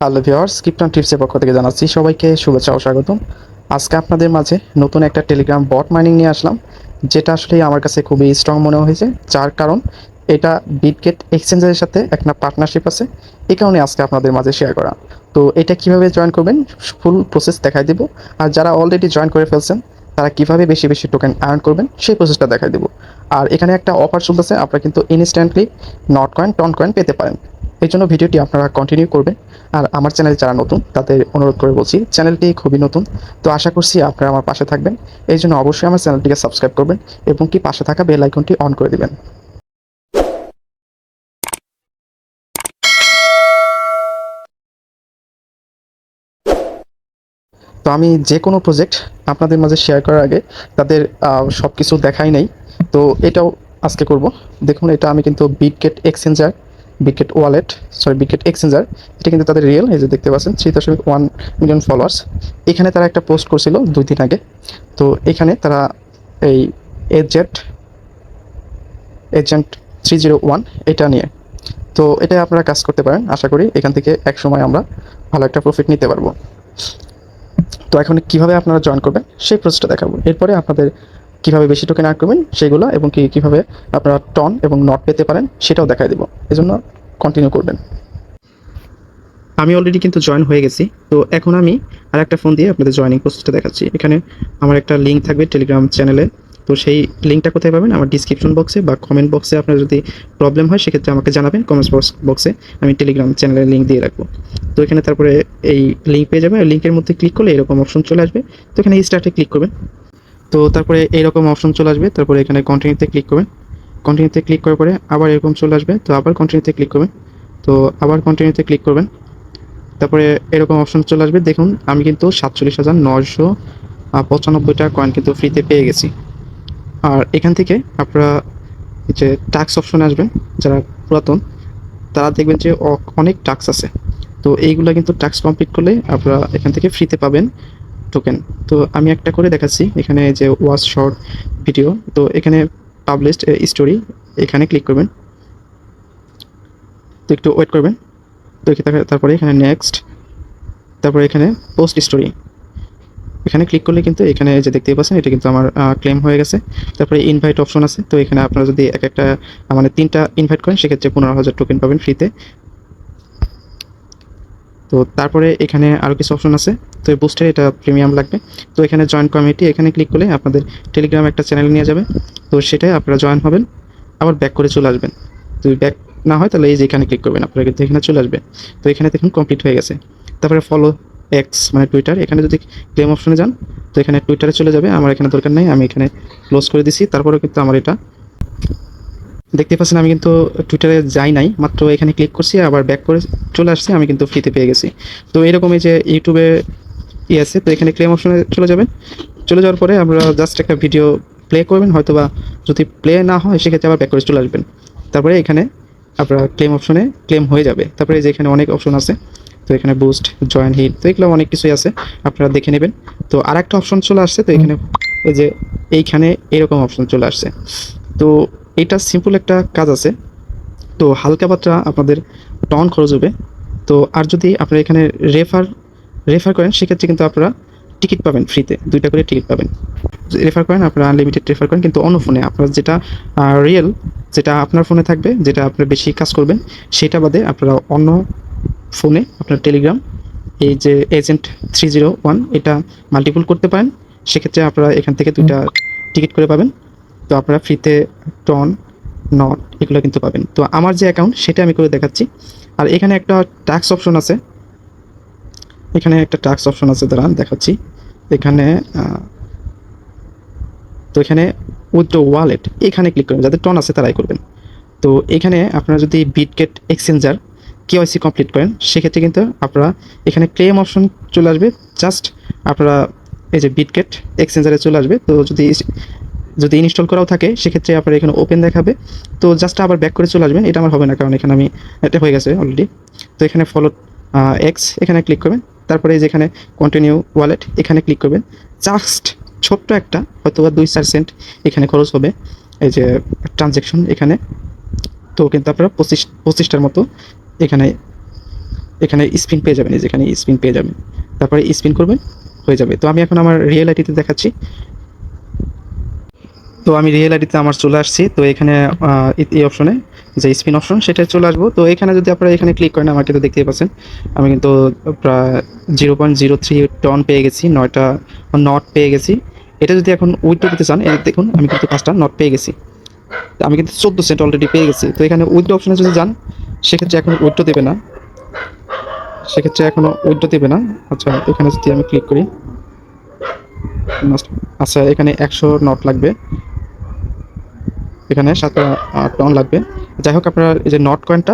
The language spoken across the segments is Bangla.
হ্যালো ভিউয়ার্স, ক্রিপ্টন টিপসের পক্ষ থেকে জানাচ্ছি সবাইকে শুভেচ্ছা ও স্বাগতম। আজকে আপনাদের মাঝে নতুন একটা টেলিগ্রাম বট মাইনিং নিয়ে আসলাম, যেটা আসলে আমার কাছে খুবই স্ট্রং মনে হয়েছে। যার কারণ এটা বিটগেট এক্সচেঞ্জের সাথে একটা পার্টনারশিপ আছে, এই কারণে আজকে আপনাদের মাঝে শেয়ার করা। তো এটা কিভাবে জয়েন করবেন ফুল প্রসেস দেখাই দেবো, আর যারা অলরেডি জয়েন করে ফেলছেন তারা কিভাবে বেশি বেশি টোকেন আর্ন করবেন সেই প্রসেসটা দেখাই দেবো। আর এখানে একটা অফার চলতেছে, আপনারা কিন্তু instantly Notcoin Toncoin পেতে পারেন। এই জন্য ভিডিওটি আপনারা কন্টিনিউ করবেন। আর আমার চ্যানেলে যারা নতুন তাদের অনুরোধ করে বলছি, চ্যানেলটি খুবই নতুন, তো আশা করছি আপনারা আমার পাশে থাকবেন। এই জন্য অবশ্যই আমার চ্যানেলটিকে সাবস্ক্রাইব করবেন এবং কি পাশে থাকা বেল আইকনটি অন করে দিবেন। তো আমি যে কোনো প্রজেক্ট আপনাদের মাঝে শেয়ার করার আগে তাদের সব কিছু দেখাই নাই, তো এটাও আজকে করব। দেখুন, এটা আমি কিন্তু বিটগেট ওয়ালেট, বিটগেট এক্সচেঞ্জার, এটা কিন্তু তাদের রিয়েল। এই যে দেখতে পাচ্ছেন 3.1 মিলিয়ন ফলোয়ার্স। এখানে তারা একটা পোস্ট করছিল 2 দিন আগে। তো এখানে তারা এই এজেন্ট এজেন্ট 301 এটা নিয়ে, তো এটা আপনারা কাজ করতে পারেন। আশা করি এখান থেকে এক সময় আমরা ভালো একটা প্রফিট নিতে পারবো। তো এখন কিভাবে আপনারা জয়েন করবেন সেই প্রসেসটা দেখাবো। এরপরে আপনাদের কিভাবে বেশি টোকেন আর্ন করবেন সেগুলো, এবং কিভাবে আপনারা টন এবং নট পেতে পারেন সেটাও দেখাই দেবো। এজন্য কন্টিনিউ করবেন। আমি অলরেডি কিন্তু জয়েন হয়ে গেছি। তো এখন আমি আর একটা ফোন দিয়ে আপনাদের জয়েনিং প্রসেসটা দেখাচ্ছি। এখানে আমার একটা লিঙ্ক থাকবে টেলিগ্রাম চ্যানেলে। তো সেই লিঙ্কটা কোথায় পাবেন? আমার ডিসক্রিপশন বক্সে বা কমেন্ট বক্সে। আপনার যদি প্রবলেম হয় সেক্ষেত্রে আমাকে জানাবেন কমেন্টস বক্সে, আমি টেলিগ্রাম চ্যানেলের লিঙ্ক দিয়ে রাখবো। তো এখানে তারপরে এই লিঙ্ক পেয়ে যাবেন, আর লিঙ্কের মধ্যে ক্লিক করলে এরকম অপশন চলে আসবে। তো এখানে স্টার্টে ক্লিক করবেন। তো তারপরে এইরকম অপশন চলে আসবে। তারপরে এখানে কন্টিনিউতে ক্লিক করবেন। কন্টিনিউতে ক্লিক করার পরে আবার এরকম চলে আসবে। তো আবার কন্টিনিউতে ক্লিক করবেন। তো আবার কন্টিনিউতে ক্লিক করবেন। তারপরে এরকম অপশন চলে আসবে। দেখুন, আমি কিন্তু 47,995টা কয়েন কিন্তু ফ্রিতে পেয়ে গেছি। আর এখান থেকে আপনারা যে টাস্ক অপশনে আসবেন, যারা পুরাতন তারা দেখবেন যে অনেক টাস্ক আছে। তো এইগুলো কিন্তু টাস্ক কমপ্লিট করলে আপনারা এখান থেকে ফ্রিতে পাবেন টোকেন। তো আমি একটা করে দেখাচ্ছি। এখানে যে ওয়াচ শর্ট ভিডিও, তো এখানে পাবলিশড স্টোরি, এখানে ক্লিক করবেন। তো একটু ওয়েট করবেন। তো তারপরে এখানে নেক্সট, তারপরে এখানে পোস্ট স্টোরি, এখানে ক্লিক করলে কিন্তু এখানে যে দেখতেই পাচ্ছেন এটা কিন্তু আমার ক্লেম হয়ে গেছে। তারপরে ইনভাইট অপশন আছে। তো এখানে আপনারা যদি একটা মানে 3টা ইনভাইট করেন সেক্ষেত্রে 15,000 টোকেন পাবেন ফ্রিতে। তো তারপরে এখানে আরও কিছু অপশন আছে। তো এই বুস্টার এটা প্রিমিয়াম লাগবে। তো এখানে জয়েন কমিটি, এখানে ক্লিক করলে আপনাদের টেলিগ্রাম একটা চ্যানেল নিয়ে যাবে। তো সেটাই আপনারা জয়েন হবেন, আবার ব্যাক করে চলে আসবেন। যদি ব্যাক না হয় তাহলে এই যে এখানে ক্লিক করবেন, আপনারা কিন্তু এখানে চলে আসবে। তো এখানে দেখুন কমপ্লিট হয়ে গেছে। তারপরে ফলো এক্স মানে টুইটার, এখানে যদি ক্লেম অপশনে যান তো এখানে টুইটারে চলে যাবে। আমার এখানে দরকার নেই, আমি এখানে ক্লোজ করে দিছি। তারপরেও কিন্তু আমার এটা দেখতে পাচ্ছেন, আমি কিন্তু টুইটারে যাই নাই, মাত্র এখানে ক্লিক করছি আবার ব্যাক করে চলে আসছি, আমি কিন্তু ফ্রিতে পেয়ে গেছি। তো এরকমই যে ইউটিউবে আছে, তো এখানে ক্লেম অপশনে চলে যাবেন। চলে যাওয়ার পরে আপনারা জাস্ট একটা ভিডিও প্লে করবেন, হয়তো বা যদি প্লে না হয় সেক্ষেত্রে আবার ব্যাক করে চলে আসবেন। তারপরে এখানে আপনারা ক্লেম অপশনে ক্লেম হয়ে যাবে। তারপরে যে এখানে অনেক অপশন আছে, তো এখানে বুস্ট, জয়েন হিট, তো এগুলো অনেক কিছুই আছে, আপনারা দেখে নেবেন। তো আর একটা অপশন চলে আসছে। তো এখানে এই যে এইখানে এরকম অপশন চলে আসছে। তো এটা সিম্পল একটা কাজ আছে। তো হালকা পাতলা আপনাদের টন খরচ হবে। তো আর যদি আপনারা এখানে রেফার করেন সেক্ষেত্রে কিন্তু আপনারা টিকিট পাবেন ফ্রিতে, 2টা করে টিকিট পাবেন। রেফার করেন আপনারা, আনলিমিটেড রেফার করেন, কিন্তু অন্য ফোনে আপনার যেটা রিয়েল, যেটা আপনার ফোনে থাকবে, যেটা আপনার বেশি কাজ করবেন, সেটা বাদে আপনারা অন্য ফোনে আপনার টেলিগ্রাম এই যে এজেন্ট 301 এটা মাল্টিপল করতে পারেন। সেক্ষেত্রে আপনারা এখান থেকে 2টা টিকিট করে পাবেন। তো আপনারা ফ্রিতে টন নট এগুলো কিন্তু পাবেন। তো আমার যে অ্যাকাউন্ট সেটা আমি করে দেখাচ্ছি। আর এখানে একটা টাস্ক অপশন আছে, দাঁড়ান দেখাচ্ছি। এখানে তো এখানে উইথড্র ওয়ালেট এখানে ক্লিক করবেন, যাদের টন আছে তারাই করবেন। তো এখানে আপনারা যদি বিটগেট এক্সচেঞ্জার কেওয়াইসি কমপ্লিট করেন সেক্ষেত্রে কিন্তু আপনারা এখানে ক্লেম অপশন চলে আসবে। জাস্ট আপনারা এই যে বিটগেট এক্সচেঞ্জারে চলে আসবে। তো যদি ইনস্টল করাও থাকে সেক্ষেত্রে আপনার এখানে ওপেন দেখাবে। তো জাস্ট আবার ব্যাক করে চলে আসবেন। এটা আমার হবে না, কারণ এখানে আমি এটা হয়ে গেছে অলরেডি। তো এখানে ফলো এক্স এখানে ক্লিক করবেন। তারপরে যেখানে কন্টিনিউ ওয়ালেট এখানে ক্লিক করবেন। জাস্ট ছোট্ট একটা হয়তো বা 2-4 সেন্ট এখানে খরচ হবে এই যে ট্রানজ্যাকশন এখানে। তো কিন্তু আপনারা 25টার মতো এখানে এখানে স্পিন পেয়ে যাবেন, এই যেখানে স্পিন পেয়ে যাবেন, তারপরে স্পিন করবেন, হয়ে যাবে। তো আমি এখন আমার রিয়েল আইডিতে দেখাচ্ছি। তো আমি রিয়েল আইডিতে আমার চলে আসছি। তো এখানে এই অপশনে যে স্পিন অপশন সেটা চলে আসবো। তো এখানে যদি আপনারা এখানে ক্লিক করেন, আমাকে তো দেখতেই পাচ্ছেন আমি কিন্তু প্রায় 0.03 টন পেয়ে গেছি, 9টা নট পেয়ে গেছি। এটা যদি এখন উইথড্র দিতে চান, এই দেখুন আমি কিন্তু 5টা নট পেয়ে গেছি। তো আমি কিন্তু 14 সেন্ট অলরেডি পেয়ে গেছি। তো এখানে উইথড্র অপশনে যদি যান, সেক্ষেত্রে এখন উইথড্র দেবে না, সেক্ষেত্রে এখনও উইথড্র দেবে না। আচ্ছা, এখানে যদি আমি ক্লিক করি, আচ্ছা এখানে 100 নট লাগবে, এখানে 7টা টন লাগবে। যাই হোক, আপনারা এই যে নট কয়েনটা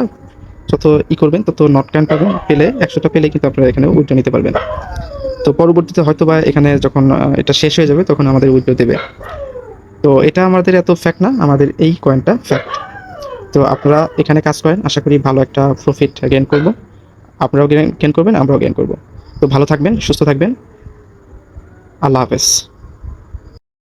যত করবেন তত নট কয়েন পাবেন, পেলে 100টা পেলে কিন্তু আপনারা এখানে উইথড্র নিতে পারবেন। তো পরবর্তীতে হয়তো বা এখানে যখন এটা শেষ হয়ে যাবে তখন আমাদের উইথড্র দেবে। তো এটা আমাদের এত ফ্যাক্ট না, আমাদের এই কয়েনটা ফ্যাক্ট। তো আপনারা এখানে কাজ করেন, আশা করি ভালো একটা প্রফিট গেইন করব। আপনারাও গেইন করবেন, আমরাও গেইন করব। তো ভালো থাকবেন, সুস্থ থাকবেন। আল্লাহ হাফেজ।